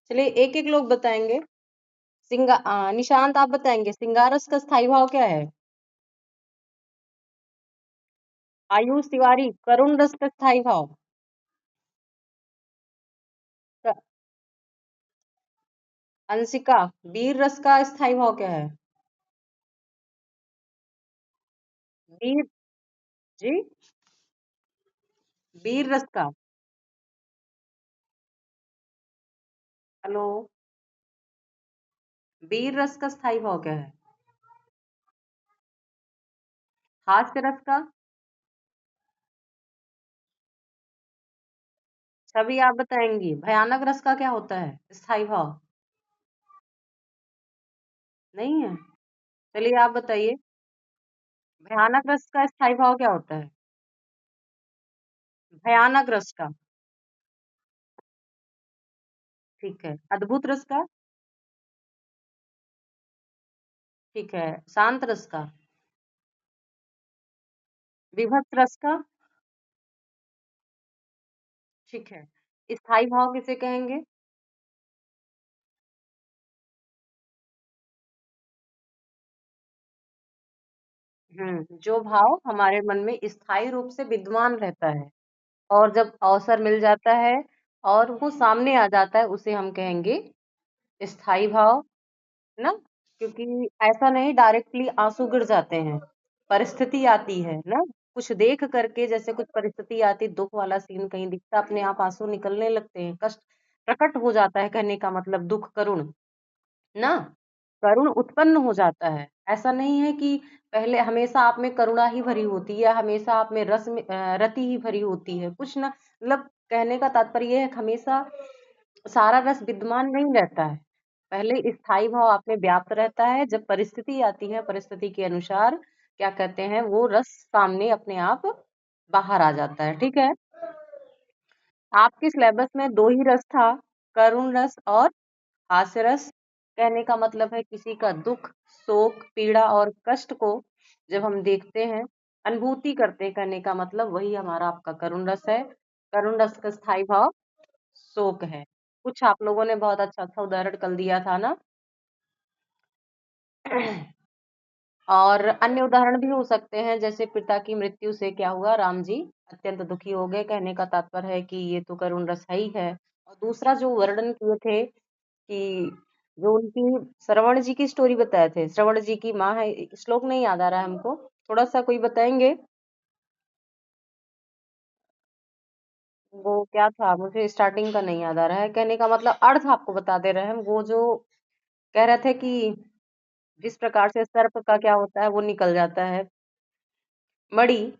चलिए एक एक लोग बताएंगे। निशांत आप बताएंगे सिंगारस का स्थायी भाव क्या है? आयुष तिवारी करुण रस का स्थायी भाव। क- अंशिका वीर रस का स्थायी भाव क्या है? वीर जी वीर रस का। हेलो। वीर रस का स्थायी भाव क्या है? हास्य रस का। छवि आप बताएंगी भयानक रस का क्या होता है स्थायी भाव? नहीं है। चलिए आप बताइए भयानक रस का स्थायी भाव क्या होता है? भयानक रस का। ठीक है। अद्भुत रस का। ठीक है। शांत रस का। विभत्स रस का। ठीक है। स्थायी भाव किसे कहेंगे? जो भाव हमारे मन में स्थायी रूप से विद्यमान रहता है और जब अवसर मिल जाता है और वो सामने आ जाता है उसे हम कहेंगे स्थायी भाव ना। क्योंकि ऐसा नहीं डायरेक्टली आंसू गिर जाते हैं, परिस्थिति आती है ना, कुछ देख करके जैसे कुछ परिस्थिति आती, दुख वाला सीन कहीं दिखता अपने आप आंसू निकलने लगते हैं, कष्ट प्रकट हो जाता है, कहने का मतलब दुख करुण ना, करुण उत्पन्न हो जाता है। ऐसा नहीं है कि पहले हमेशा आप में करुणा ही भरी होती है या हमेशा आप में रति ही भरी होती है, कुछ ना, मतलब कहने का तात्पर्य ये है कि हमेशा सारा रस विद्यमान नहीं रहता है। पहले स्थायी भाव आप में व्याप्त रहता है, जब परिस्थिति आती है परिस्थिति के अनुसार क्या कहते हैं वो रस सामने अपने आप बाहर आ जाता है। ठीक है। आपके सिलेबस में दो ही रस था, करुण रस और हास्य रस। कहने का मतलब है किसी का दुख, शोक, पीड़ा और कष्ट को जब हम देखते हैं, अनुभूति करते हैं, कहने का मतलब वही हमारा आपका करुण रस है। करुण रस का स्थायी भाव शोक है। कुछ आप लोगों ने बहुत अच्छा अच्छा उदाहरण कल दिया था ना। और अन्य उदाहरण भी हो सकते हैं, जैसे पिता की मृत्यु से क्या हुआ, राम जी अत्यंत दुखी हो गए, कहने का तात्पर्य है कि ये तो करुण रस है ही है। और दूसरा जो वर्णन किए थे कि जो उनकी श्रवण जी की स्टोरी बताए थे, श्रवण जी की माँ है, श्लोक नहीं याद आ रहा है हमको, थोड़ा सा कोई बताएंगे? वो क्या था, मुझे स्टार्टिंग का नहीं याद आ रहा है, कहने का मतलब अर्थ आपको बता दे रहे हैं। वो जो कह रहे थे कि जिस प्रकार से सर्प का क्या होता है वो निकल जाता है, मणि,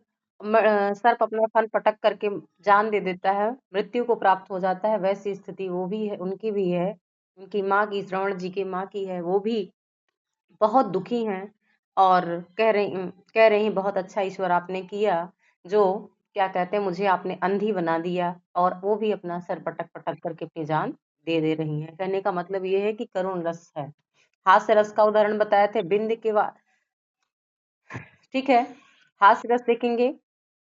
सर्प अपना फन पटक करके जान दे देता है, मृत्यु को प्राप्त हो जाता है, वैसी स्थिति वो भी है, उनकी भी है, उनकी माँ की, श्रवण जी की माँ की है, वो भी बहुत दुखी हैं और कह रही बहुत अच्छा ईश्वर आपने किया, जो क्या कहते हैं मुझे आपने अंधी बना दिया, और वो भी अपना सर पटक पटक करके अपनी जान दे रही हैं। कहने का मतलब ये है कि करुण रस है। हास्य रस का उदाहरण बताए थे बिंद के ठीक है। हास्य रस देखेंगे,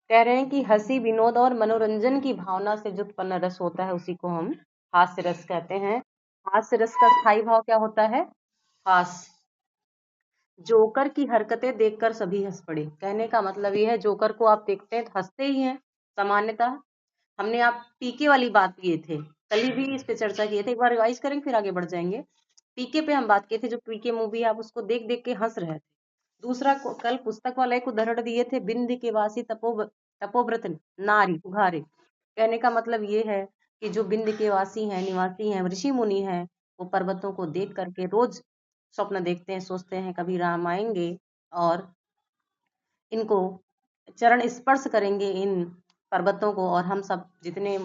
कह रहे हैं कि हंसी, विनोद और मनोरंजन की भावना से जो उत्पन्न रस होता है उसी को हम हास्य रस कहते हैं। हास्य रस का स्थायी भाव क्या होता है? हास्य। जोकर की हरकतें देखकर सभी हंस पड़े, कहने का मतलब ये है जोकर को आप देखते हैं तो हंसते ही हैं सामान्यतः। हमने आप पीके वाली बात किए थे, कल ही भी इस पे चर्चा किए थे, एक बार रिवाइज करेंगे फिर आगे बढ़ जाएंगे। पीके पे हम बात किए थे, जो पीके मूवी आप उसको देख देख के हंस रहे थे। दूसरा कल पुस्तक वाला एक उदाहरण दिए थे, बिंद के वासी तपोव्रत नारी उघारे, कहने का मतलब ये है कि जो बिंद के वासी हैं, निवासी हैं, ऋषि मुनि हैं, वो पर्वतों को देख करके रोज स्वप्न देखते हैं, सोचते हैं कभी राम आएंगे और इनको चरण स्पर्श करेंगे इन पर्वतों को, और हम सब जितने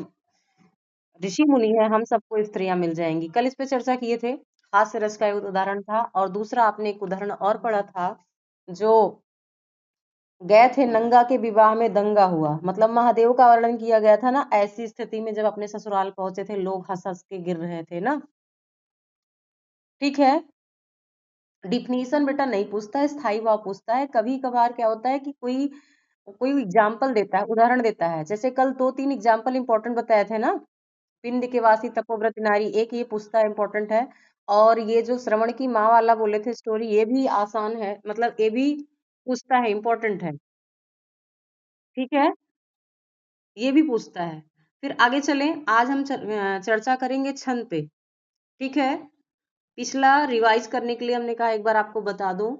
ऋषि मुनि हैं हम सबको स्त्रियां मिल जाएंगी। कल इस पे चर्चा किए थे। हास्य रस का एक उदाहरण था, और दूसरा आपने एक उदाहरण और पढ़ा था, जो गए थे नंगा के विवाह में दंगा हुआ, मतलब महादेव का वर्णन किया गया था ना, ऐसी स्थिति में जब अपने ससुराल पहुंचे थे लोग हंस हंस के गिर रहे थे ना। ठीक है। डिफिनीशन बेटा नहीं पूछता है, स्थायी भाव पूछता है। कभी कभार क्या होता है कि कोई कोई एग्जाम्पल देता है, उदाहरण देता है, जैसे कल दो तीन एग्जाम्पल इंपॉर्टेंट बताए थे ना, पिंड के वासी तपोव्रत नारी, एक ये पूछता है, इंपॉर्टेंट है। और ये जो श्रवण की माँ वाला बोले थे स्टोरी, ये भी आसान है, मतलब ये भी पूछता है, इंपॉर्टेंट है। ठीक है, ये भी पूछता है। फिर आगे चलें, आज हम चर्चा करेंगे छंद पे। ठीक है, पिछला रिवाइज करने के लिए हमने कहा एक बार आपको बता दूं।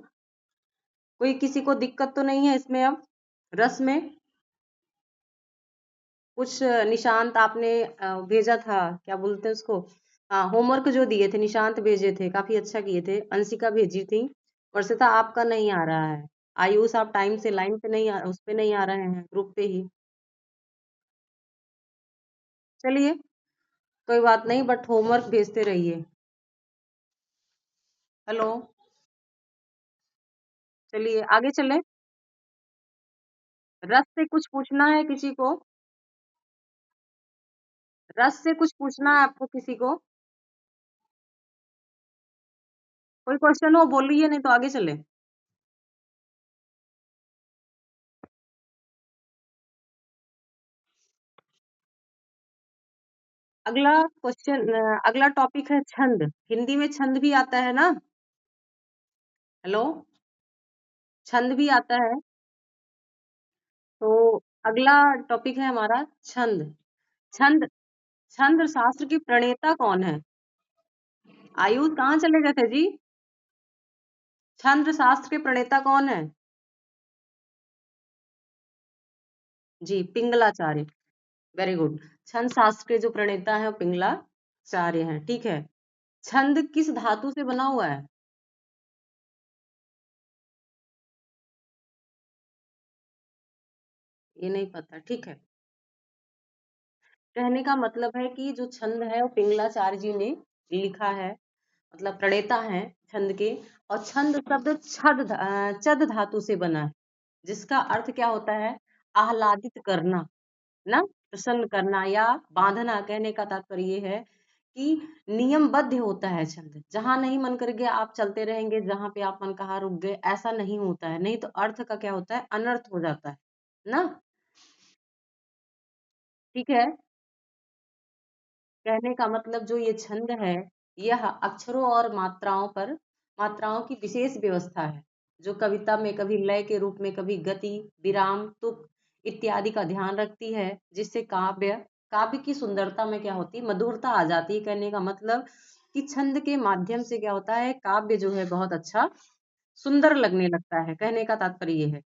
कोई किसी को दिक्कत तो नहीं है इसमें? अब रस में कुछ निशांत आपने भेजा था, क्या बोलते हैं उसको, हाँ, होमवर्क जो दिए थे, निशांत भेजे थे, काफी अच्छा किए थे, अंशिका भेजी थी। वर्षिता आपका नहीं आ रहा है। आयुष आप टाइम से लाइन पे नहीं उस पे नहीं आ रहे हैं, ग्रुप पे ही। चलिए, कोई बात नहीं, बट होमवर्क भेजते रहिए। हेलो, चलिए आगे चले। रस से कुछ पूछना है किसी को? रस से कुछ पूछना है आपको किसी को? कोई क्वेश्चन हो बोलिए, नहीं तो आगे चले। अगला क्वेश्चन, अगला टॉपिक है छंद। हिंदी में छंद भी आता है ना? हेलो, छंद भी आता है। तो अगला टॉपिक है हमारा छंद। छंद, छंद शास्त्र की प्रणेता कौन है? आयुष कहाँ चले गए थे जी? छंद शास्त्र के प्रणेता कौन है? जी, पिंगलाचार्य। Very good. छंद शास्त्र के जो प्रणेता है वो पिंगलाचार्य हैं। ठीक है, छंद किस धातु से बना हुआ है? ये नहीं पता, ठीक है। कहने का मतलब है कि जो छंद है वो पिंगलाचार्य जी ने लिखा है, मतलब प्रणेता हैं छंद के। और छंद शब्द चद धातु से बना है, जिसका अर्थ क्या होता है? आह्लादित करना, ना, प्रसन्न करना या बांधना। कहने का तात्पर्य ये है कि नियमबद्ध होता है छंद। जहां नहीं मन कर गया आप चलते रहेंगे, जहां पे आप मन कहा रुक गए, ऐसा नहीं होता है, नहीं तो अर्थ का क्या होता है? अनर्थ हो जाता है ना। ठीक है, कहने का मतलब जो ये छंद है, यह अक्षरों और मात्राओं की विशेष व्यवस्था है, जो कविता में कभी लय के रूप में, कभी गति, विराम, तुक इत्यादि का ध्यान रखती है, जिससे काव्य काव्य की सुंदरता में क्या होती है? मधुरता आ जाती है। कहने का मतलब कि छंद के माध्यम से क्या होता है? काव्य जो है बहुत अच्छा सुंदर लगने लगता है। कहने का तात्पर्य ये है।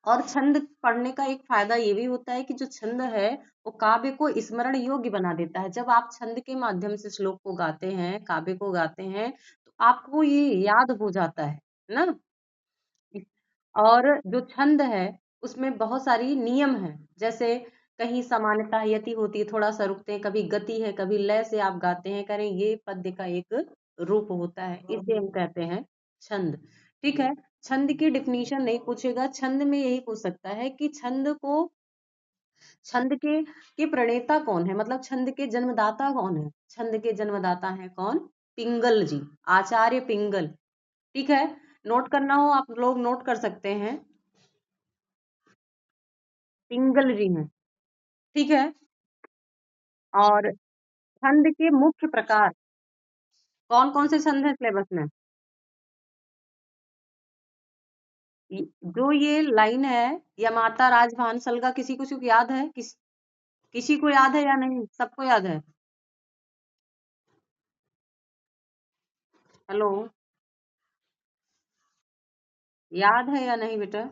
और छंद पढ़ने का एक फायदा ये भी होता है कि जो छंद है वो काव्य को स्मरण योग्य बना देता है। जब आप छंद के माध्यम से श्लोक को गाते हैं, काव्य को गाते हैं, तो आपको ये याद हो जाता है ना। और जो छंद है उसमें बहुत सारी नियम है, जैसे कहीं समानता यति होती है, थोड़ा सा रुकते हैं, कभी गति है, कभी लय से आप गाते हैं, करें, ये पद्य का एक रूप होता है, इसे हम कहते हैं छंद। ठीक है, छंद की डिफिनीशन नहीं पूछेगा, छंद में यही पूछ सकता है कि छंद के प्रणेता कौन है, मतलब छंद के जन्मदाता कौन है। छंद के जन्मदाता है कौन? पिंगल जी, आचार्य पिंगल। ठीक है, नोट करना हो आप लोग नोट कर सकते हैं, पिंगल जी हैं। ठीक है, और छंद के मुख्य प्रकार कौन कौन से छंद है सिलेबस में? जो ये लाइन है, या माता राजभान सलगा, किसी को याद है? किसी को याद है या नहीं? सबको याद है? हेलो, याद है या नहीं बेटा?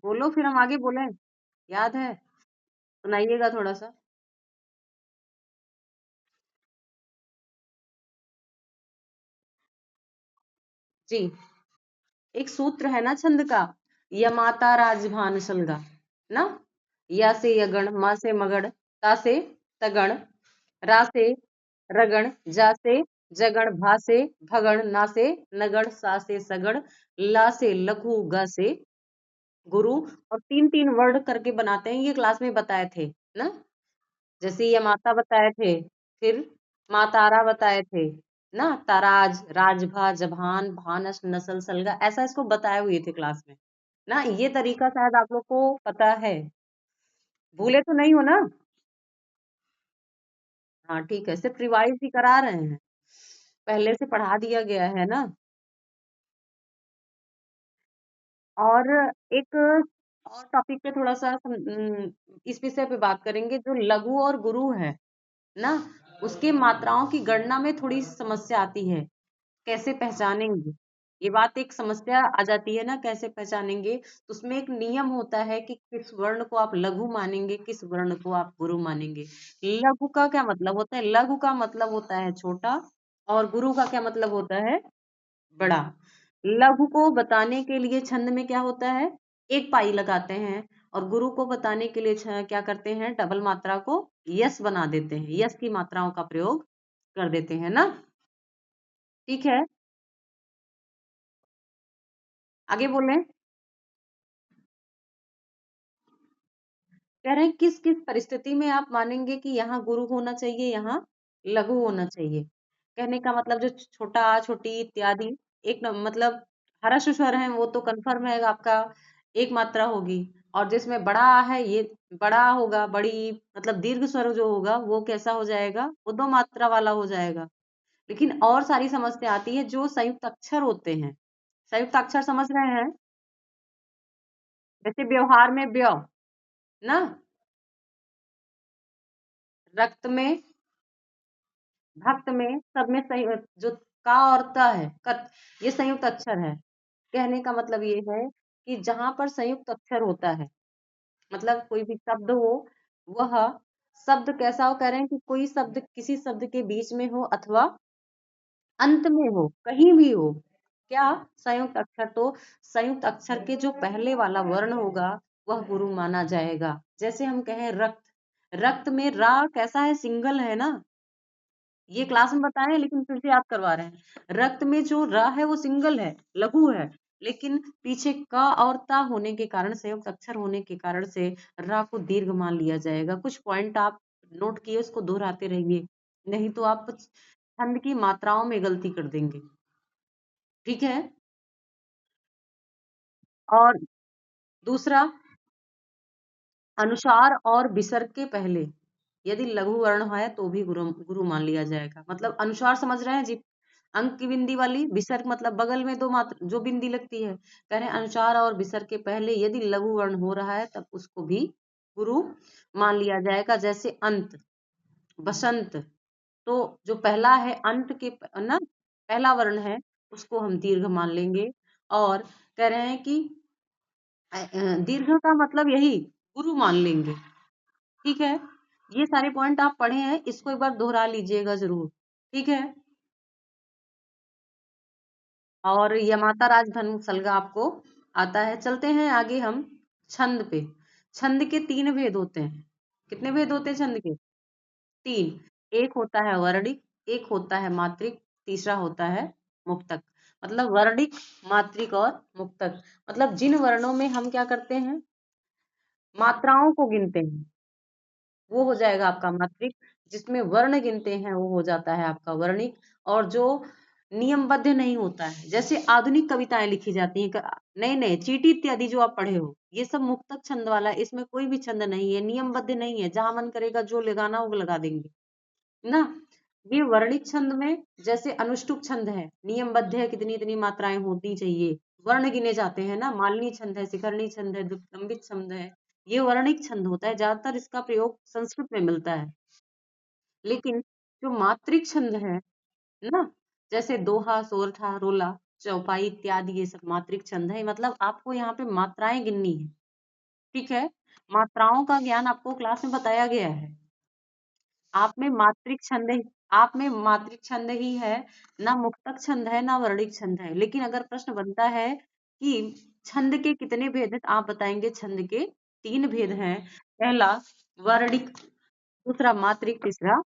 बोलो, फिर हम आगे बोलें। याद है? सुनाइएगा थोड़ा सा। जी, एक सूत्र है ना छंद का, यमाता राजभान सलगा, ना। या से यगण, मा से मगड़, ता से तगण, रा से रगण, जा से जगण, भा से भगण, ना से नगण, सा से सगण, ला से लघु, ग से गुरु। और तीन तीन वर्ड करके बनाते हैं, ये क्लास में बताए थे ना। जैसे ये माता बताए थे, फिर मातारा बताए थे ना, ताराज, राजभा, जभान, भानस, नसल, सलगा, ऐसा इसको बताए हुए थे क्लास में ना। ये तरीका शायद आप लोग को पता है, भूले तो नहीं हो ना? हाँ ठीक है, सिर्फ रिवाइज ही करा रहे हैं, पहले से पढ़ा दिया गया है ना। और एक और टॉपिक पे थोड़ा सा इस विषय पे बात करेंगे, जो लघु और गुरु है ना, उसके मात्राओं की गणना में थोड़ी समस्या आती है, कैसे पहचानेंगे, ये बात एक समस्या आ जाती है ना, कैसे पहचानेंगे। तो उसमें एक नियम होता है कि किस वर्ण को आप लघु मानेंगे, किस वर्ण को आप गुरु मानेंगे। लघु का क्या मतलब होता है? लघु का मतलब होता है छोटा, और गुरु का क्या मतलब होता है? बड़ा। लघु को बताने के लिए छंद में क्या होता है? एक पाई लगाते हैं, और गुरु को बताने के लिए क्या करते हैं? डबल मात्रा को यस बना देते हैं, यस की मात्राओं का प्रयोग कर देते हैं ना। ठीक है, आगे बोलें। कह रहे हैं किस किस परिस्थिति में आप मानेंगे कि यहाँ गुरु होना चाहिए, यहाँ लघु होना चाहिए। कहने का मतलब जो छोटा आ, छोटी इत्यादि, एक मतलब हर्ष स्वर है वो तो कन्फर्म है आपका, एक मात्रा होगी। और जिसमें बड़ा आ है, ये बड़ा होगा, बड़ी मतलब दीर्घ स्वर जो होगा वो कैसा हो जाएगा? वो दो मात्रा वाला हो जाएगा। लेकिन और सारी समस्या आती है जो संयुक्त अक्षर होते हैं। संयुक्त अक्षर समझ रहे हैं? जैसे व्यवहार में व्य ना, रक्त में, भक्त में, सब में जो का और त है, कत, ये संयुक्त अक्षर है। कहने का मतलब ये है कि जहां पर संयुक्त अक्षर होता है, मतलब कोई भी शब्द हो, वह शब्द कैसा हो, कह रहे हैं कि कोई शब्द किसी शब्द के बीच में हो अथवा अंत में हो, कहीं भी हो, क्या? संयुक्त अक्षर। तो संयुक्त अक्षर के जो पहले वाला वर्ण होगा वह गुरु माना जाएगा। जैसे हम कहें रक्त, रक्त में रा कैसा है? सिंगल है ना, ये क्लास में बताए हैं लेकिन फिर से याद करवा रहे हैं। रक्त में जो र है वो सिंगल है, लघु है, लेकिन पीछे क और ता होने के कारण, संयुक्त अक्षर होने के कारण से रा को दीर्घ मान लिया जाएगा। कुछ पॉइंट आप नोट किए, उसको दोहराते रहिए, नहीं तो आप छंद की मात्राओं में गलती कर देंगे। ठीक है। और दूसरा, अनुसार और विसर्ग के पहले यदि लघु वर्ण है तो भी गुरु गुरु मान लिया जाएगा। मतलब अनुसार समझ रहे हैं जी, अंक की बिंदी वाली, विसर्ग मतलब बगल में दो मात्र जो बिंदी लगती है। कह रहे हैं अनुसार और विसर्ग के पहले यदि लघु वर्ण हो रहा है तब उसको भी गुरु मान लिया जाएगा। जैसे अंत, बसंत, तो जो पहला है अंत के ना, पहला वर्ण है, उसको हम दीर्घ मान लेंगे। और कह रहे हैं कि दीर्घ का मतलब यही गुरु मान लेंगे। ठीक है, ये सारे पॉइंट आप पढ़े हैं, इसको एक बार दोहरा लीजिएगा जरूर। ठीक है। और यमाता राजधनु सलगा आपको आता है। चलते हैं आगे हम छंद पे। छंद के तीन भेद होते हैं। कितने भेद होते हैं छंद के? तीन। एक होता है वर्णिक, एक होता है मात्रिक, तीसरा होता है मुक्तक। मतलब वर्णिक, मात्रिक और मुक्तक, मतलब जिन वर्णों में हम क्या करते हैं? मात्राओं को गिनते हैं, वो हो जाएगा आपका मात्रिक। जिसमें वर्ण गिनते हैं वो हो जाता है आपका वर्णिक। और जो नियमबद्ध नहीं होता है, जैसे आधुनिक कविताएं लिखी जाती हैं, नए नए चीटी इत्यादि जो आप पढ़े हो, ये सब मुक्तक छंद वाला है। इसमें कोई भी छंद नहीं है, नियमबद्ध नहीं है, जहां मन करेगा जो लगाना वो लगा देंगे ना। ये वर्णिक छंद में जैसे अनुष्टुप छंद है, नियमबद्ध है, कितनी इतनी मात्राएं होनी चाहिए, वर्ण गिने जाते हैं ना। मालिनी छंद है, शिखरणी छंद है, लंबित छंद है, ये वर्णिक छंद होता है। ज्यादातर इसका प्रयोग संस्कृत में मिलता है। लेकिन जो मात्रिक छंद है ना, जैसे दोहा, सोरठा, रोला, चौपाई इत्यादि, ये सब मात्रिक छंद है। मतलब आपको यहाँ पे मात्राएं गिननी है। ठीक है, मात्राओं का ज्ञान आपको क्लास में बताया गया है। आप में मात्रिक छंद, आप में मात्रिक छंद ही है, ना मुक्तक छंद है ना वर्णिक छंद है। लेकिन अगर प्रश्न बनता है कि छंद के कितने भेद हैं, तो आप बताएंगे छंद के तीन भेद हैं। पहला वर्णिक, दूसरा मात्रिक, तीसरा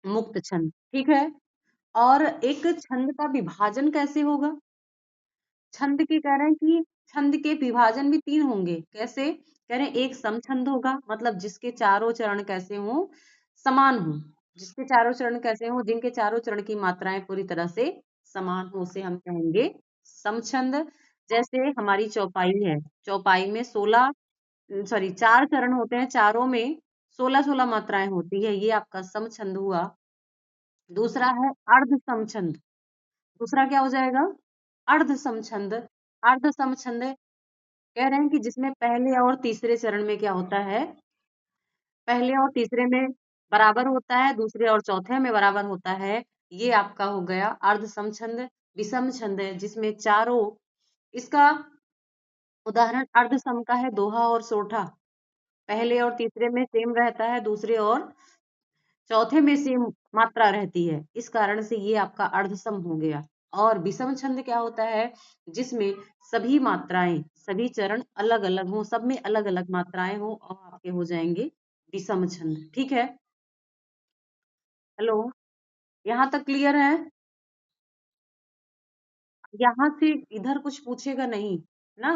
मुक्त छंद। ठीक है। और एक छंद का विभाजन कैसे होगा? छंद के कह रहे हैं कि छंद के विभाजन भी तीन होंगे। कैसे? कह रहे हैं एक सम छंद होगा, मतलब जिसके चारों चरण कैसे हो? समान हो। जिसके चारों चरण कैसे हो? जिनके चारों चरण की मात्राएं पूरी तरह से समान हो, उसे हम कहेंगे समछंद। जैसे हमारी चौपाई है, चौपाई में 16, सॉरी 4 चरण होते हैं, चारों में 16-16 मात्राएं होती है, ये आपका सम छंद हुआ। दूसरा है अर्ध सम छंद। दूसरा क्या हो जाएगा? अर्ध सम छंद। अर्ध सम छंद कह रहे हैं कि जिसमें पहले और तीसरे चरण में क्या होता है, पहले और तीसरे में बराबर होता है, दूसरे और चौथे में बराबर होता है। ये आपका हो गया अर्ध सम छंद। विषम छंद है जिसमें चारों, इसका उदाहरण अर्ध सम का है दोहा और सोठा। पहले और तीसरे में सेम रहता है, दूसरे और चौथे में सेम मात्रा रहती है, इस कारण से ये आपका अर्धसम हो गया। और विषम छंद क्या होता है? जिसमें सभी मात्राएं, सभी चरण अलग अलग हो, सब में अलग अलग मात्राएं हो, और आपके हो जाएंगे विषम छंद। ठीक है? हेलो, यहाँ तक क्लियर है? यहाँ से इधर कुछ पूछेगा नहीं ना,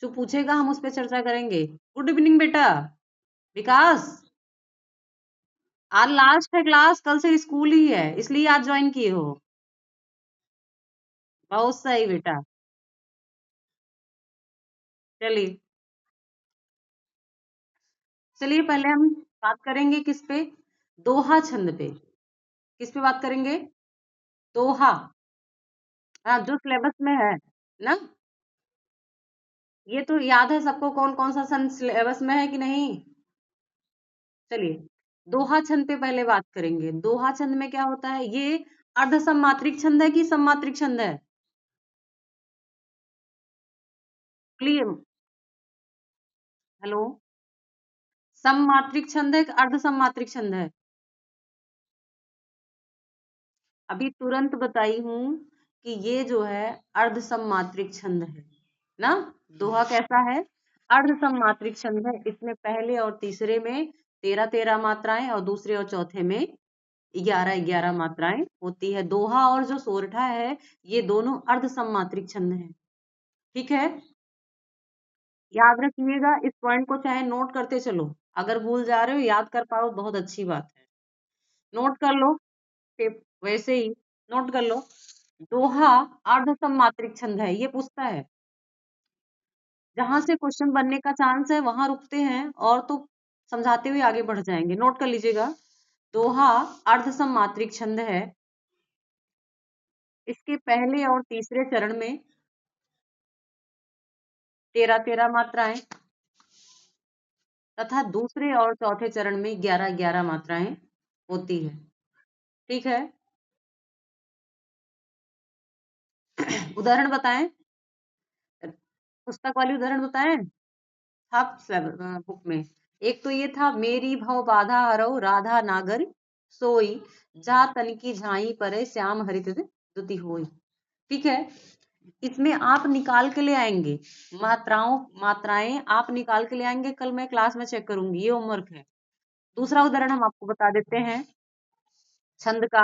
जो पूछेगा हम उस पर चर्चा करेंगे। गुड इवनिंग बेटा विकास। आज लास्ट है क्लास, कल से स्कूल ही है, इसलिए आज ज्वाइन किए हो। बहुत सही बेटा। चलिए, चलिए पहले हम बात करेंगे किस पे? दोहा छंद पे। किस पे बात करेंगे? दोहा। हाँ, जो सिलेबस में है ना, ये तो याद है सबको कौन कौन सा छंद सिलेबस में है कि नहीं। चलिए, दोहा छंद पे पहले बात करेंगे। दोहा छंद में क्या होता है? ये अर्ध सममात्रिक छंद है कि सममात्रिक छंद है? क्लियर? हेलो, सममात्रिक छंद है कि अर्ध सममात्रिक छंद है? अभी तुरंत बताई हूं कि ये जो है अर्ध सममात्रिक छंद है ना। दोहा कैसा है? अर्ध सममात्रिक छंद है। इसमें पहले और तीसरे में 13-13 मात्राएं और दूसरे और चौथे में 11-11 मात्राएं होती है। दोहा और जो सोरठा है, ये दोनों अर्ध सममात्रिक छंद है। ठीक है? याद रखिएगा, इस पॉइंट को चाहे नोट करते चलो। अगर भूल जा रहे हो, याद कर पाओ, बहुत अच्छी बात है। नोट कर लो। वैसे ही नोट कर लो। दोहा अर्ध सममात्रिक छंद है, ये पूछता है। जहां से क्वेश्चन बनने का चांस है वहां रुकते हैं, और तो समझाते हुए आगे बढ़ जाएंगे। नोट कर लीजिएगा। दोहा अर्ध सममात्रिक छंद है। इसके पहले और तीसरे चरण में 13-13 मात्राएं तथा दूसरे और चौथे चरण में 11-11 मात्राएं होती है। ठीक है? उदाहरण बताएं, पुस्तक वाली उदाहरण बताएं। था बुक में। एक तो ये था, मेरी भव बाधा हरौ राधा नागर सोई, जा तन की झाई परे श्याम हरित दुति होई। ठीक है? इसमें आप निकाल के ले आएंगे, मात्राएं आप निकाल के ले आएंगे। कल मैं क्लास में चेक करूंगी, ये होमवर्क है। दूसरा उदाहरण हम आपको बता देते हैं छंद का।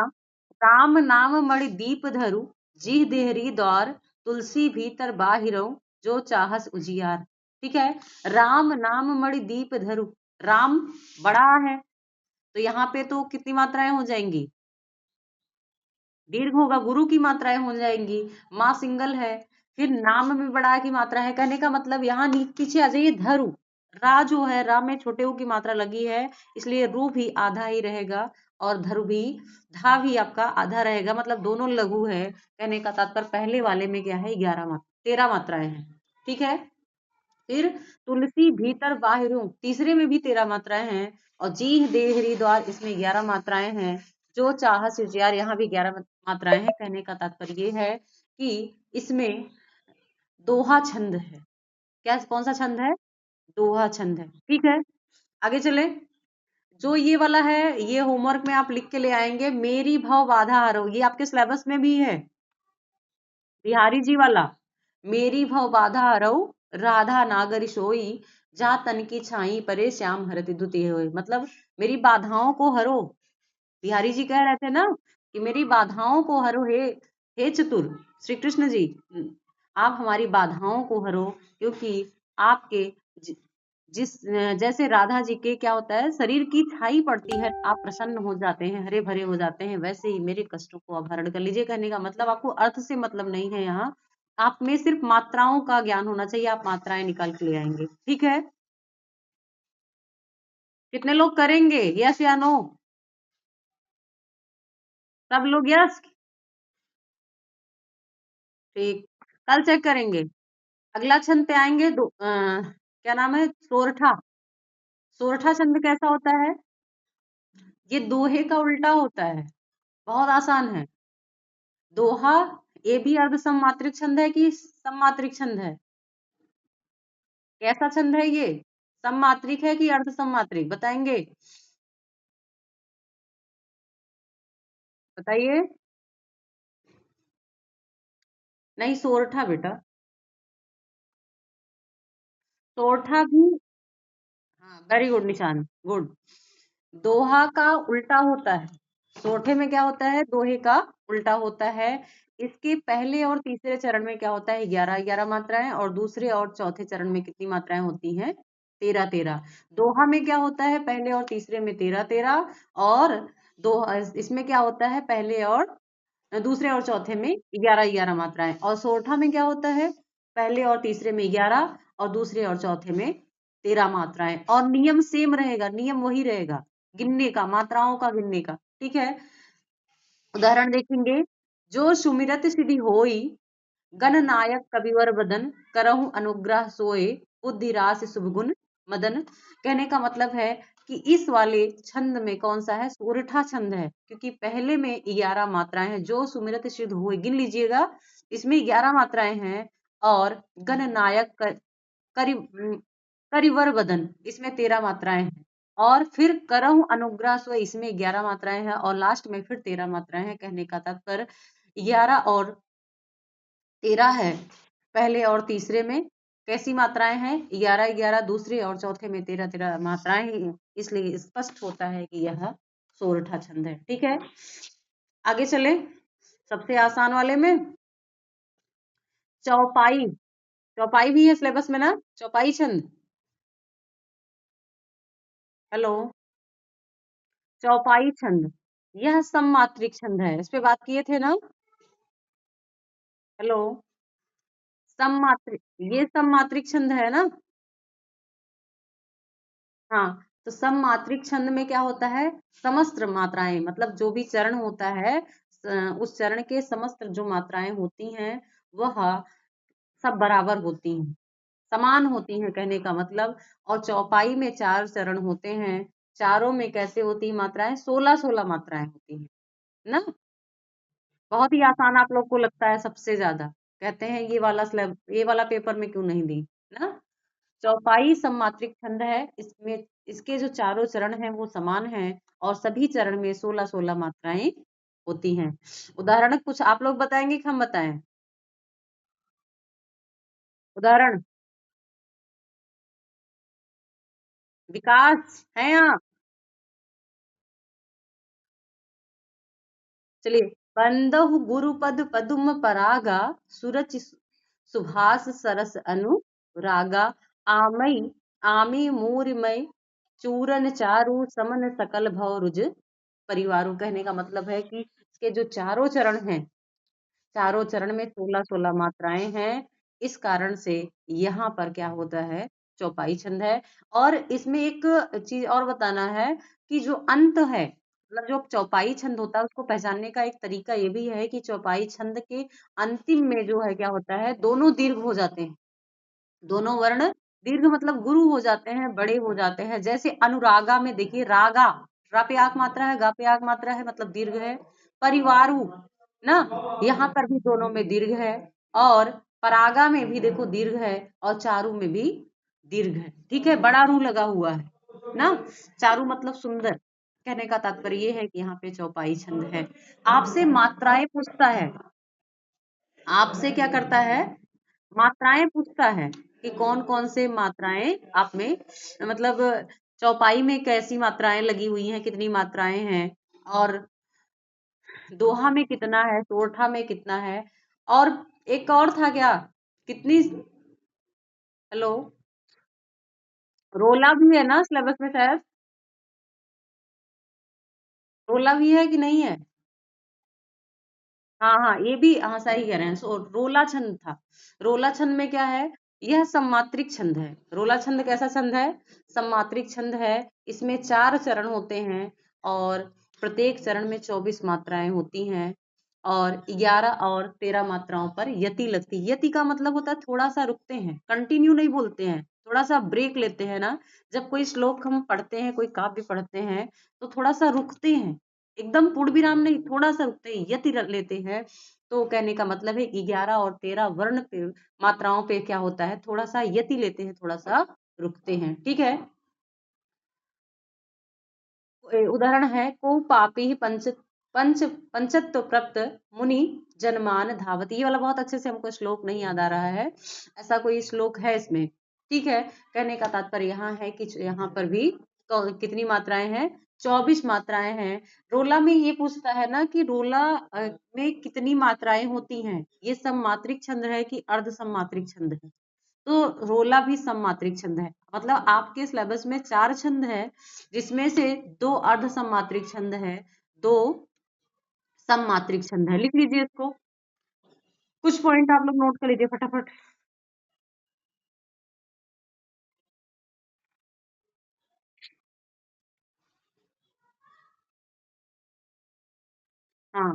राम नाम मणि दीप धरु, जी देहरी द्वार, तुलसी भीतर बाहिरौ, जो चाहस उजियार। ठीक है? राम नाम मणि दीप धरु। राम बड़ा है, तो यहाँ पे तो कितनी मात्राएं हो जाएंगी? दीर्घ होगा, गुरु की मात्राएं हो जाएंगी। माँ सिंगल है, फिर नाम में बड़ा की मात्रा है। कहने का मतलब यहाँ पीछे आ जाइए, धरु। रा जो है, रा में छोटे ऊ की मात्रा लगी है, इसलिए रू भी आधा ही रहेगा, और धरु भी, धा भी आपका आधा रहेगा, मतलब दोनों लघु है। कहने का तात्पर्य पहले वाले में क्या है? 13 मात्राएं हैं। ठीक है? फिर तुलसी भीतर बाहिरों, तीसरे में भी 13 मात्राएं हैं, और जीह देह हरिद्वार, इसमें 11 मात्राएं हैं। जो चाह सुजियार, यहाँ भी 11 मात्राएं हैं। कहने का तात्पर्य ये है कि इसमें दोहा छंद है। क्या, कौन सा छंद है? दोहा छंद है। ठीक है? आगे चले। जो ये वाला है, ये होमवर्क में आप लिख के ले आएंगे, मेरी भव बाधा हरो। ये आपके सिलेबस में भी है, बिहारी जी वाला। मेरी भव बाधा हरऊ, राधा नागर सोई, जा तन की छाई परे श्याम हरति दुति होय। मतलब मेरी बाधाओं को हरो। बिहारी जी कह रहे थे ना कि मेरी बाधाओं को हरो, हे चतुर श्री कृष्ण जी, आप हमारी बाधाओं को हरो, क्योंकि आपके जिस जैसे राधा जी के क्या होता है, शरीर की छाई पड़ती है, आप प्रसन्न हो जाते हैं, हरे भरे हो जाते हैं, वैसे ही मेरे कष्टों को आप हरण कर लीजिए। कहने का मतलब आपको अर्थ से मतलब नहीं है, यहाँ आप में सिर्फ मात्राओं का ज्ञान होना चाहिए। आप मात्राएं निकाल के ले आएंगे। ठीक है? कितने लोग करेंगे, यस या नो? सब लोग यस। ठीक, कल चेक करेंगे। अगला छंद पे आएंगे, क्या नाम है, सोरठा। सोरठा छंद कैसा होता है? ये दोहे का उल्टा होता है, बहुत आसान है। दोहा, ये भी अर्ध सममात्रिक छंद है कि सममात्रिक छंद है? कैसा छंद है ये? सममात्रिक है कि अर्ध सममात्रिक, बताएंगे? बताइए। नहीं, सोरठा बेटा। सोरठा भी, हाँ वेरी गुड निशान, गुड। दोहा का उल्टा होता है। सोरठे में क्या होता है? दोहे का उल्टा होता है। इसके पहले और तीसरे चरण में क्या होता है? 11-11 मात्राएं, और दूसरे और चौथे चरण में कितनी मात्राएं होती हैं? 13-13। दोहा में क्या होता है? पहले और तीसरे में 13-13, और दो इसमें क्या होता है? पहले और दूसरे और चौथे में 11-11 मात्राएं। और सोरठा में क्या होता है? पहले और तीसरे में 11, और दूसरे और चौथे में 13 मात्राएं। और नियम सेम रहेगा, नियम वही रहेगा, गिनने का, मात्राओं का गिनने का। ठीक है, उदाहरण देखेंगे। जो सुमिरत सिद्धि होई, गणनायक कविवर बदन, करहु अनुग्रह सोए, बुद्धि रास शुभ गुण मदन। कहने का मतलब है कि इस वाले छंद में कौन सा है? सोरठा छंद है, क्योंकि पहले में 11 मात्राएं हैं। जो सुमिरत सिद्ध हुए, गिन लीजिएगा, इसमें 11 मात्राएं हैं। और गणनायक करि करिवर बदन, इसमें 13 मात्राएं हैं। और फिर करहु अनुग्रह सो, इसमें 11 मात्राएं हैं, और लास्ट में फिर 13 मात्राएं हैं। कहने का तात्पर्य 11 और 13 है पहले और तीसरे में। कैसी मात्राएं हैं? 11-11, दूसरे और चौथे में 13-13 मात्राएं हैं। इसलिए स्पष्ट होता है कि यह सोरठा छंद है। ठीक है, आगे चले सबसे आसान वाले में। चौपाई। चौपाई भी है सिलेबस में ना, चौपाई छंद। हेलो, चौपाई छंद, यह सममात्रिक छंद है। इस पे बात किए थे ना। हेलो, सममात्रिक, ये सममात्रिक छंद है ना। हाँ, तो सममात्रिक छंद में क्या होता है? समस्त मात्राएं, मतलब जो भी चरण होता है, उस चरण के समस्त जो मात्राएं होती हैं वह सब बराबर होती हैं, समान होती हैं, कहने का मतलब। और चौपाई में 4 चरण होते हैं। चारों में कैसे होती है मात्राएं? 16-16 मात्राएं होती हैं ना। बहुत ही आसान आप लोग को लगता है, सबसे ज्यादा कहते हैं ये वाला स्लैब, ये वाला पेपर में क्यों नहीं दी ना। चौपाई सममात्रिक छंद है। इसमें इसके जो चारों चरण हैं वो समान हैं, और सभी चरण में 16-16 मात्राएं होती हैं। उदाहरण कुछ आप लोग बताएंगे कि हम बताएं? उदाहरण, विकास है यहाँ? चलिए, बंदहु गुरुपद पदुम परागा, सुरच सुभाष सरस अनुरागा, आमई आमी मूरमय, चूरन चारु समन सकल भव रुज परिवारों। कहने का मतलब है कि इसके जो चारों चरण हैं, चारों चरण में 16-16 मात्राएं हैं। इस कारण से यहाँ पर क्या होता है? चौपाई छंद है। और इसमें एक चीज और बताना है कि जो अंत है, मतलब जो चौपाई छंद होता है, उसको पहचानने का एक तरीका ये भी है कि चौपाई छंद के अंतिम में जो है क्या होता है? दोनों दीर्घ हो जाते हैं। दोनों वर्ण दीर्घ, मतलब गुरु हो जाते हैं, बड़े हो जाते हैं। जैसे अनुरागा में देखिए, रागा, रा पे आक मात्रा है, गा पे आक मात्रा है, मतलब दीर्घ है। परिवारु ना, यहाँ पर भी दोनों में दीर्घ है। और परागा में भी देखो दीर्घ है, और चारू में भी दीर्घ है। ठीक है, बड़ा रू लगा हुआ है ना। चारू मतलब सुंदर। कहने का तात्पर्य ये है कि यहाँ पे चौपाई छंद है। आपसे मात्राएं पूछता है, आपसे क्या करता है? मात्राएं पूछता है कि कौन कौन से मात्राएं आप में, मतलब चौपाई में कैसी मात्राएं लगी हुई हैं, कितनी मात्राएं हैं, और दोहा में कितना है, सोरठा में कितना है। और एक और था क्या, कितनी, हेलो, रोला भी है ना सिलेबस में शायद? रोला भी है कि नहीं है? हाँ हाँ, ये भी, हाँ सही कह रहे हैं। सो रोला छंद था। रोला छंद में क्या है? यह सम्मात्रिक छंद है। रोला छंद कैसा छंद है? सम्मात्रिक छंद है। इसमें 4 चरण होते हैं और प्रत्येक चरण में 24 मात्राएं होती हैं और 11 और 13 मात्राओं पर यति लगती है। यति का मतलब होता है थोड़ा सा रुकते हैं, कंटिन्यू नहीं बोलते हैं, थोड़ा सा ब्रेक लेते हैं ना। जब कोई श्लोक हम पढ़ते हैं, कोई काव्य पढ़ते हैं तो थोड़ा सा रुकते हैं, एकदम पूर्ण विराम नहीं, थोड़ा सा रुकते हैं, यति लेते हैं। तो कहने का मतलब है 11 और 13 वर्ण पे मात्राओं पे क्या होता है, थोड़ा सा यति लेते हैं, थोड़ा सा रुकते हैं। ठीक है। उदाहरण है को पापी पंच पंच पंचत्व प्राप्त मुनि जनमान धावती। ये वाला बहुत अच्छे से हमको श्लोक नहीं याद आ रहा है, ऐसा कोई श्लोक है इसमें। ठीक है। कहने का तात्पर्य यहाँ है कि यहाँ पर भी तो कितनी मात्राएं हैं, 24 मात्राएं हैं। रोला में ये पूछता है ना कि रोला में कितनी मात्राएं होती हैं, ये सममात्रिक छंद है कि अर्ध सममात्रिक छंद है। तो रोला भी सममात्रिक छंद है, मतलब आपके सिलेबस में 4 छंद है जिसमें से 2 अर्ध सममात्रिक छंद है, 2 सममात्रिक छंद है। लिख लीजिए इसको, कुछ पॉइंट आप लोग नोट कर लीजिए फटाफट। हाँ,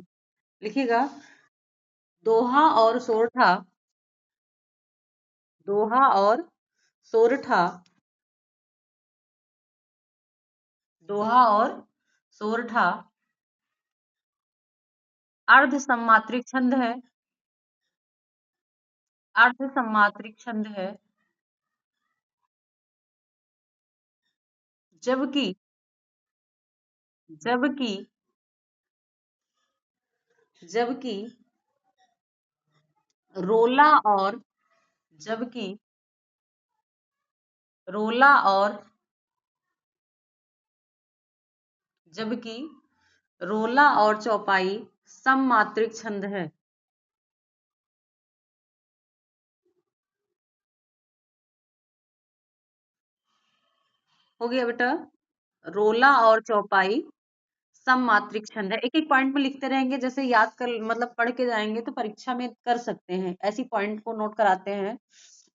लिखिएगा। दोहा और सोरठा, दोहा और सोरठा, दोहा और सोरठा अर्ध सममात्रिक छंद है, अर्ध सममात्रिक छंद है। जबकि जबकि जबकि रोला और जबकि रोला और जबकि रोला और चौपाई सममात्रिक छंद है। हो गया बेटा। रोला और चौपाई सममात्रिक छंद है। एक एक पॉइंट में लिखते रहेंगे, जैसे याद कर मतलब पढ़ के जाएंगे तो परीक्षा में कर सकते हैं, ऐसी पॉइंट को नोट कराते हैं।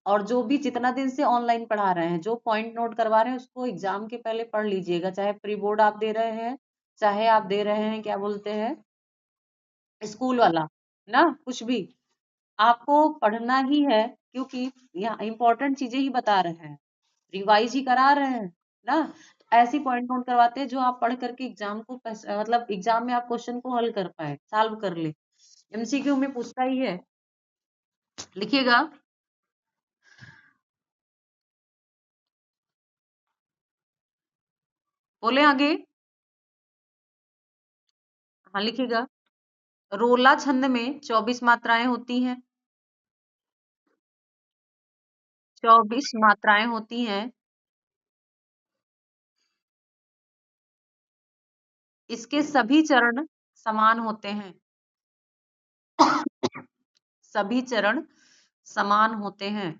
और जो भी जितना दिन से ऑनलाइन पढ़ा रहे हैं, जो पॉइंट नोट करवा रहे हैं उसको एग्जाम के पहले पढ़ लीजिएगा, चाहे प्री बोर्ड आप दे रहे हैं, चाहे आप दे रहे हैं क्या बोलते हैं स्कूल वाला, ना कुछ भी आपको पढ़ना ही है, क्योंकि यहाँ इंपॉर्टेंट चीजें ही बता रहे हैं, रिवाइज ही करा रहे हैं ना। तो ऐसी पॉइंट नोट करवाते हैं जो आप पढ़ करके एग्जाम को मतलब एग्जाम में आप क्वेश्चन को हल कर पाए, सॉल्व कर ले। एमसीक्यू में पूछता ही है। लिखिएगा। बोले आगे। हाँ, लिखिएगा। रोला छंद में 24 मात्राएं होती हैं, 24 मात्राएं होती हैं। इसके सभी चरण समान होते हैं, सभी चरण समान होते हैं।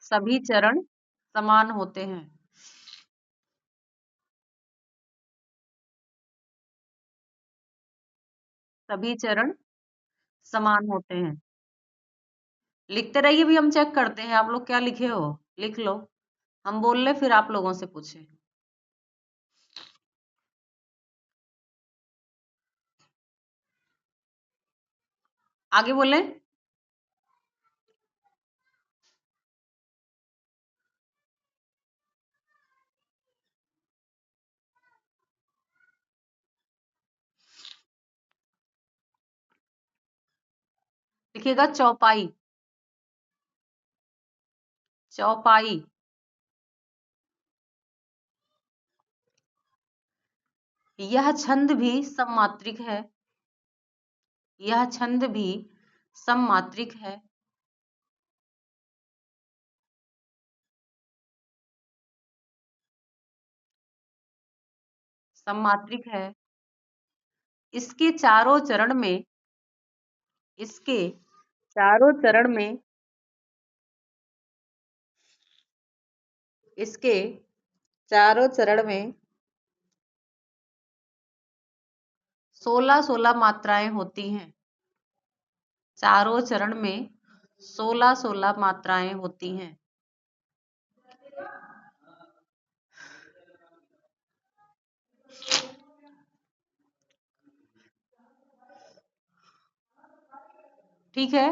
सभी चरण समान होते हैं। सभी चरण समान होते हैं। लिखते रहिए, भी हम चेक करते हैं आप लोग क्या लिखे हो, लिख लो। हम बोल ले फिर आप लोगों से पूछे। आगे बोले। लिखिएगा चौपाई, चौपाई। यह छंद भी सममात्रिक है, यह छंद भी सममात्रिक है। सममात्रिक है। इसके चारों चरण में, इसके चारों चरण में, इसके चारों चरण में 16-16 मात्राएं होती हैं। चारों चरण में 16 मात्राएं होती हैं। ठीक है,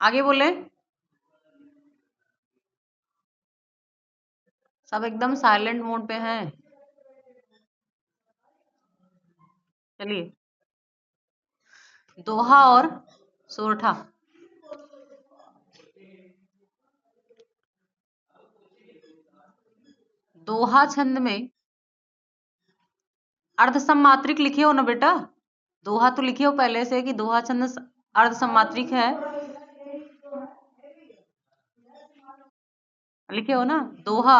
आगे बोले। सब एकदम साइलेंट मोड पे हैं। चलिए, दोहा और सोरठा। दोहा छंद में अर्धसमात्रिक लिखे हो ना बेटा? दोहा तो लिखे हो पहले से कि दोहा छंद अर्धसमात्रिक है, लिखे हो ना? दोहा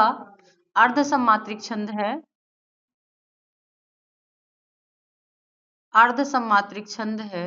अर्धसमात्रिक छंद है, अर्धसमात्रिक छंद है।